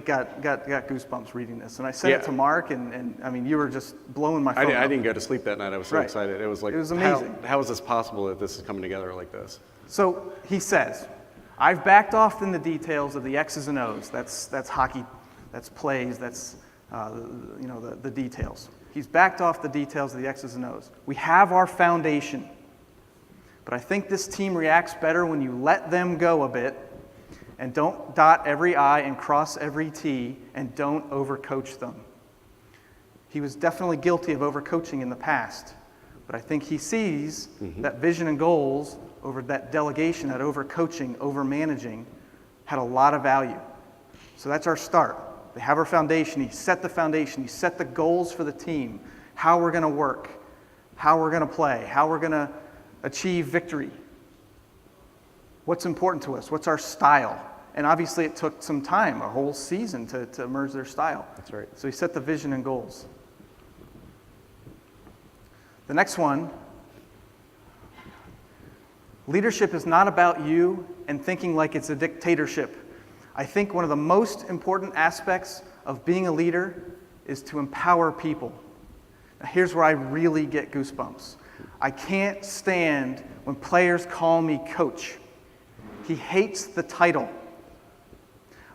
got goosebumps reading this, and I sent it Yeah. to Mark, and I mean, you were just blowing my phone I up. didn't go to sleep that night. I was so Right. excited. It was like, It was amazing. How is this possible that this is coming together like this? So he says, I've backed off in the details of the X's and O's. That's hockey, that's plays, that's the details. He's backed off the details of the X's and O's. We have our foundation, but I think this team reacts better when you let them go a bit and don't dot every I and cross every T and don't overcoach them. He was definitely guilty of overcoaching in the past, but I think he sees that vision and goals over that delegation, that overcoaching, over-managing, had a lot of value. So that's our start. They have our foundation. He set the foundation. He set the goals for the team, how we're going to work, how we're going to play, how we're going to achieve victory. What's important to us? What's our style? And obviously it took some time, a whole season, to merge their style. That's right. So he set the vision and goals. The next one, leadership is not about you and thinking like it's a dictatorship. I think one of the most important aspects of being a leader is to empower people. Now, here's where I really get goosebumps. I can't stand when players call me coach. He hates the title.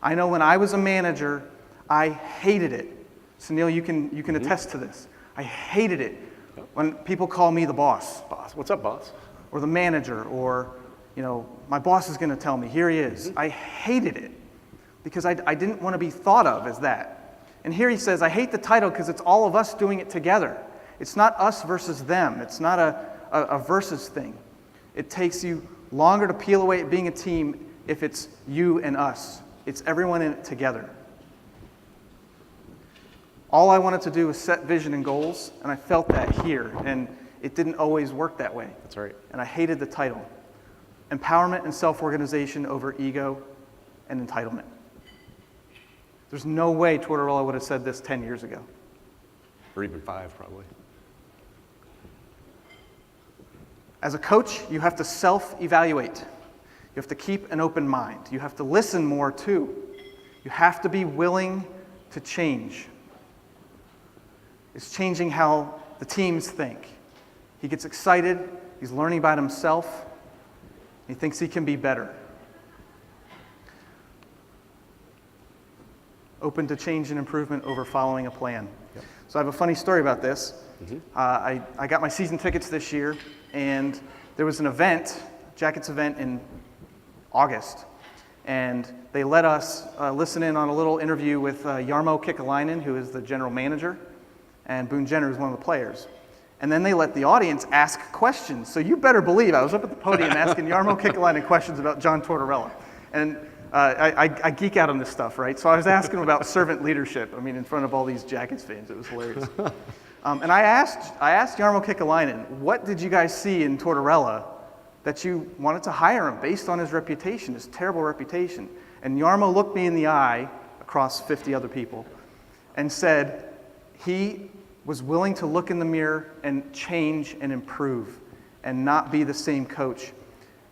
I know when I was a manager, I hated it. Sunil, you can attest to this. I hated it when people call me the boss. Boss, what's up, boss? Or the manager, or, my boss is going to tell me, here he is. I hated it because I didn't want to be thought of as that. And here he says, I hate the title because it's all of us doing it together. It's not us versus them. It's not a versus thing. It takes you longer to peel away at being a team if it's you and us. It's everyone in it together. All I wanted to do was set vision and goals, and I felt that here, and it didn't always work that way. That's right. And I hated the title. Empowerment and self-organization over ego and entitlement. There's no way Tortorella would have said this 10 years ago. Or even 5, probably. As a coach, you have to self-evaluate. You have to keep an open mind. You have to listen more, too. You have to be willing to change. It's changing how the teams think. He gets excited. He's learning about himself. He thinks he can be better. Open to change and improvement over following a plan. Yep. So I have a funny story about this. I got my season tickets this year, and there was an event, Jackets event in August, and they let us listen in on a little interview with Jarmo Kekalainen, who is the general manager, and Boone Jenner, who's one of the players. And then they let the audience ask questions. So you better believe I was up at the podium asking Jarmo Kekalainen questions about John Tortorella. And I geek out on this stuff, right? So I was asking him about servant leadership. I mean, in front of all these Jackets fans, it was hilarious. And I asked Jarmo Kekalainen, what did you guys see in Tortorella that you wanted to hire him based on his reputation, his terrible reputation? And Jarmo looked me in the eye, across 50 other people, and said he was willing to look in the mirror and change and improve and not be the same coach.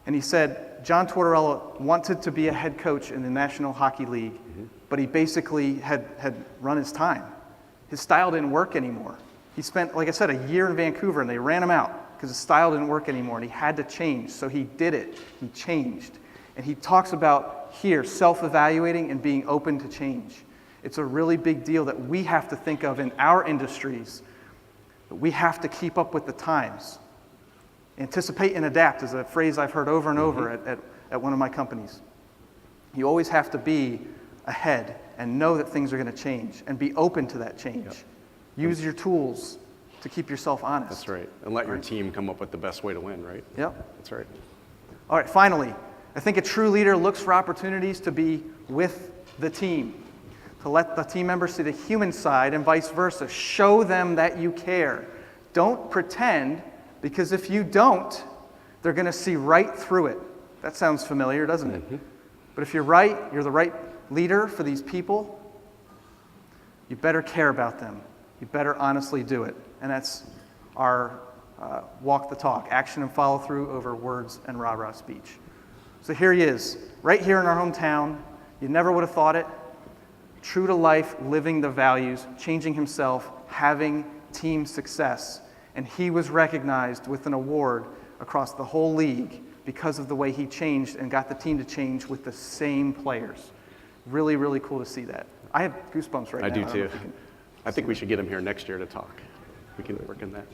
And he said John Tortorella wanted to be a head coach in the National Hockey League, but he basically had run his time. His style didn't work anymore. He spent, like I said, a year in Vancouver, and they ran him out because his style didn't work anymore, and he had to change. So he did it. He changed. And he talks about here self-evaluating and being open to change. It's a really big deal that we have to think of in our industries. That we have to keep up with the times. Anticipate and adapt is a phrase I've heard over and over at one of my companies. You always have to be ahead and know that things are going to change and be open to that change. Yep. Use your tools to keep yourself honest. That's right. And let your team come up with the best way to win, right? Yep. That's right. All right, finally, I think a true leader looks for opportunities to be with the team, to let the team members see the human side and vice versa. Show them that you care. Don't pretend, because if you don't, they're going to see right through it. That sounds familiar, doesn't it? But if you're the right leader for these people, you better care about them. You better honestly do it. And that's our walk the talk, action and follow through over words and rah-rah speech. So here he is, right here in our hometown. You never would have thought it. True to life, living the values, changing himself, having team success. And he was recognized with an award across the whole league because of the way he changed and got the team to change with the same players. Really, really cool to see that. I have goosebumps right now. I do don't know too. if you can- I think we should get him here next year to talk. We can work on that.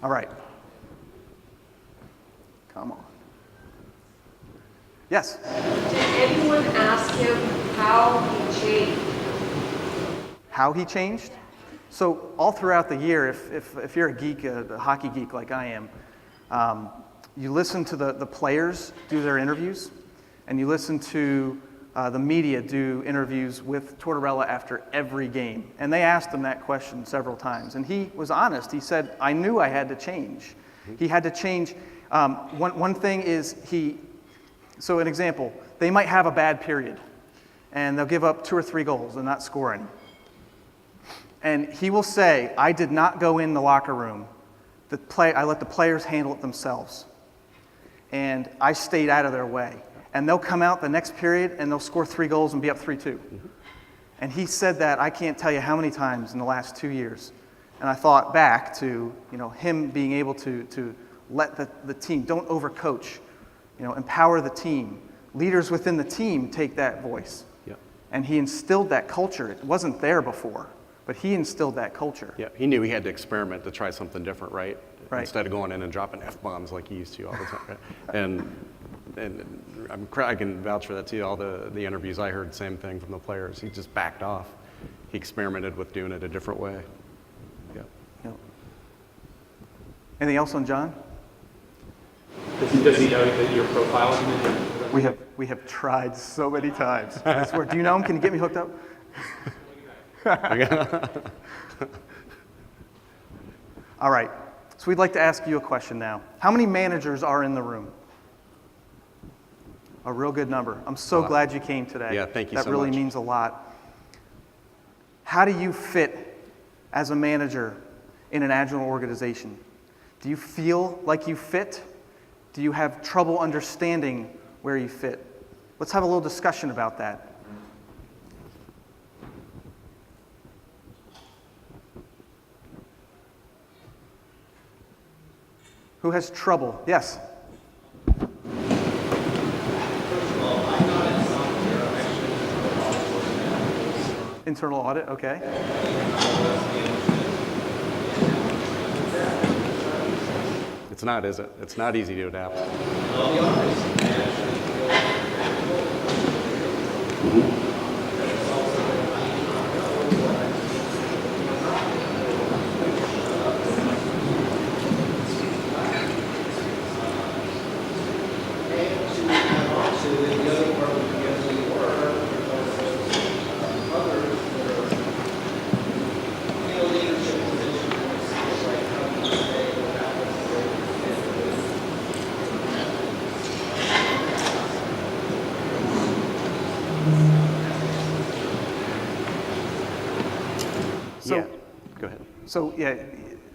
All right. Come on. Yes? Did anyone ask him how he changed? How he changed? So all throughout the year, if you're a geek, a hockey geek like I am, you listen to the players do their interviews, and you listen to the media do interviews with Tortorella after every game. And they asked him that question several times. And he was honest. He said, I knew I had to change. He had to change. One thing is so an example, they might have a bad period, and they'll give up 2 or 3 goals and not score any. And he will say, I did not go in the locker room. I let the players handle it themselves. And I stayed out of their way. And they'll come out the next period and they'll score 3 goals and be up 3-2. And he said that, I can't tell you how many times in the last 2 years. And I thought back to him being able to let the team, don't overcoach, empower the team. Leaders within the team take that voice. Yep. And he instilled that culture. It wasn't there before, but he instilled that culture. Yeah, he knew he had to experiment to try something different, right? Right. Instead of going in and dropping F-bombs like he used to all the time. Right? And I can vouch for that too. All the interviews I heard, same thing from the players. He just backed off. He experimented with doing it a different way. Yeah. Yep. Anything else on John? Does he know that you're profiling him? We have tried so many times. I swear. Do you know him? Can you get me hooked up? All right. So we'd like to ask you a question now. How many managers are in the room? A real good number. I'm so glad you came today. Yeah, thank you so much. That really means a lot. How do you fit as a manager in an Agile organization? Do you feel like you fit? Do you have trouble understanding where you fit? Let's have a little discussion about that. Who has trouble? Yes? Internal audit, okay. It's not, is it? It's not easy to adapt. Go ahead. So yeah,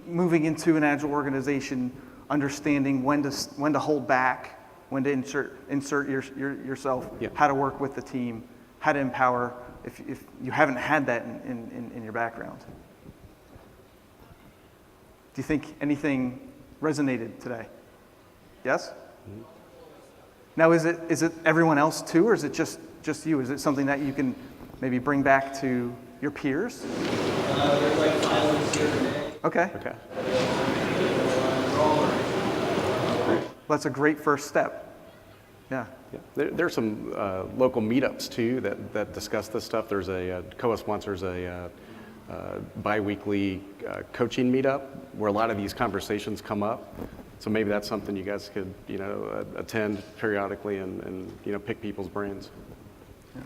moving into an Agile organization, understanding when to hold back, when to insert yourself, Yeah. how to work with the team, how to empower, if you haven't had that in your background. Do you think anything resonated today? Yes? Mm-hmm. Now is it everyone else too, or is it just you? Is it something that you can maybe bring back to your peers? There's like pilots here today. Okay. Okay. We're all that's a great first step. Yeah. Yeah. There's some local meetups too that discuss this stuff. There's COHAA sponsors a bi-weekly coaching meetup where a lot of these conversations come up. So maybe that's something you guys could, attend periodically and pick people's brains.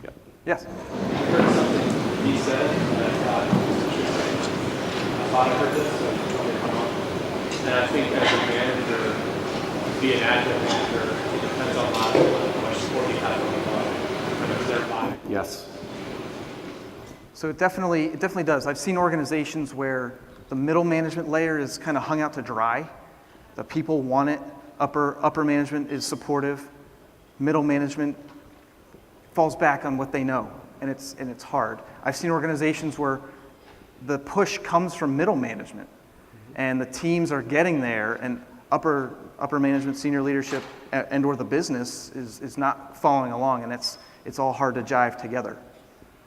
Yeah. Yes. I heard something he said that I thought was interesting. I thought I heard this, so I told me to come on. And I think as a manager, to be an agile manager, it depends on a lot of how much support you have from their body. Yes. So it definitely does. I've seen organizations where the middle management layer is kind of hung out to dry. The people want it. Upper management is supportive. Middle management falls back on what they know, and it's hard. I've seen organizations where the push comes from middle management, and the teams are getting there, and upper management, senior leadership, and/or the business is not following along, and it's all hard to jive together.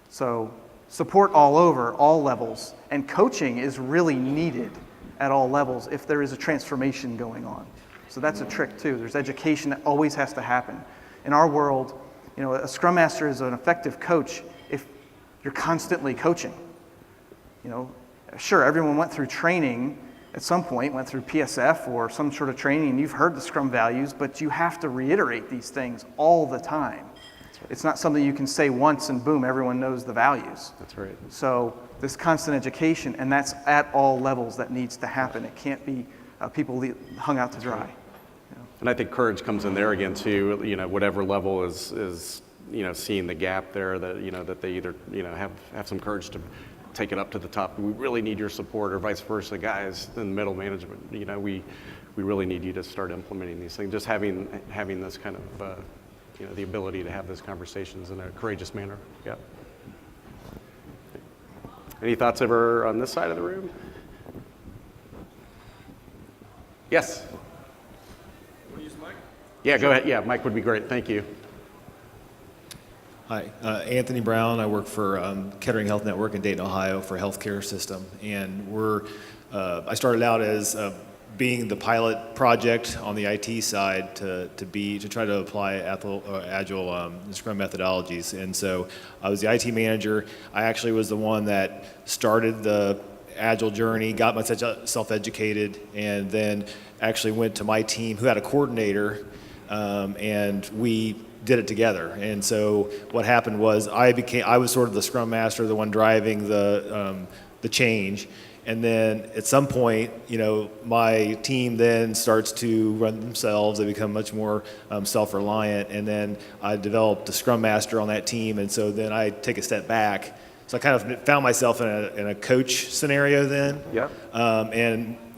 So support all over, all levels, and coaching is really needed at all levels if there is a transformation going on. So that's a trick too. There's education that always has to happen. In our world, a Scrum Master is an effective coach if you're constantly coaching. Sure, everyone went through training at some point, went through PSF or some sort of training, and you've heard the Scrum values, but you have to reiterate these things all the time. It's not something you can say once and boom, everyone knows the values. That's right. So this constant education, and that's at all levels that needs to happen. It can't be people hung out to dry. And I think courage comes in there again too. Whatever level is seeing the gap there, that they either have some courage to take it up to the top. We really need your support, or vice versa, guys in middle management. We really need you to start implementing these things. Just having this kind of the ability to have those conversations in a courageous manner. Yeah. Any thoughts ever on this side of the room? Yes. Yeah, go ahead. Yeah, Mike would be great. Thank you. Hi, Anthony Brown. I work for Kettering Health Network in Dayton, Ohio for a healthcare system. And I started out as being the pilot project on the IT side to try to apply Agile Scrum methodologies. And so I was the IT manager. I actually was the one that started the Agile journey, got myself educated, and then actually went to my team who had a coordinator, and we did it together. And so what happened was I was sort of the Scrum Master, the one driving the change. And then at some point, my team then starts to run themselves. They become much more self-reliant. And then I developed a Scrum Master on that team. And so then I take a step back. So I kind of found myself in a coach scenario then. Yep.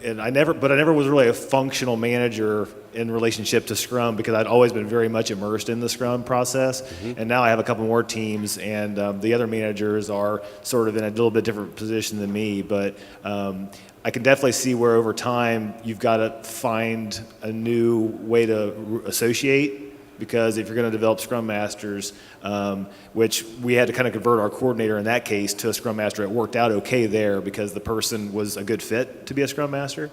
And I never was really a functional manager in relationship to Scrum because I'd always been very much immersed in the Scrum process. Mm-hmm. And now I have a couple more teams, and the other managers are sort of in a little bit different position than me. But I can definitely see where over time you've got to find a new way to associate. Because if you're going to develop Scrum Masters, which we had to kind of convert our coordinator in that case to a Scrum Master, it worked out okay there because the person was a good fit to be a Scrum Master.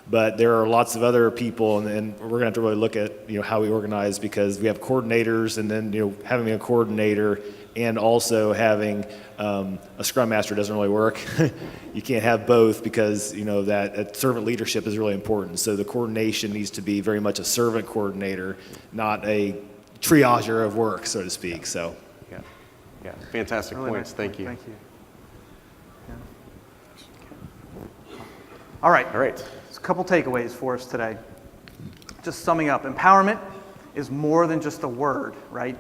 But there are lots of other people, and we're going to have to really look at how we organize, because we have coordinators, and then having a coordinator and also having a Scrum Master doesn't really work. You can't have both because that servant leadership is really important. So the coordination needs to be very much a servant coordinator, not a triager of work, so to speak. So, yeah, fantastic really points. Nice Thank point. you. Thank you. Yeah. All right. So a couple takeaways for us today. Just summing up, empowerment is more than just a word, right?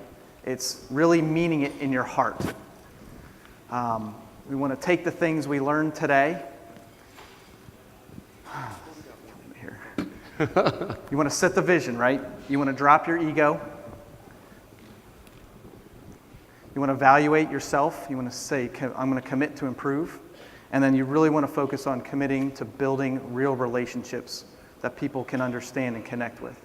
It's really meaning it in your heart. We want to take the things we learned today. You want to set the vision, right? You want to drop your ego. You want to evaluate yourself. You want to say, I'm going to commit to improve. And then you really want to focus on committing to building real relationships that people can understand and connect with.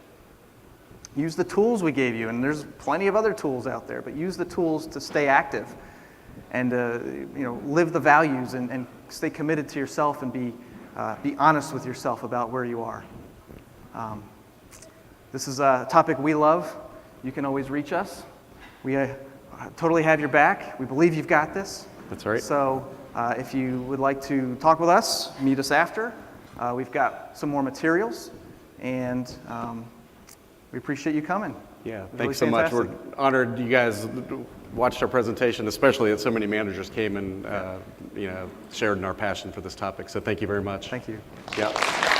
Use the tools we gave you, and there's plenty of other tools out there, but use the tools to stay active and live the values and stay committed to yourself and be honest with yourself about where you are. This is a topic we love. You can always reach us. We totally have your back. We believe you've got this. That's right. So if you would like to talk with us, meet us after. We've got some more materials, and we appreciate you coming. Yeah, It was thanks really so much. fantastic. We're honored you guys watched our presentation, especially that so many managers came and shared in our passion for this topic. So thank you very much. Thank you. Yeah.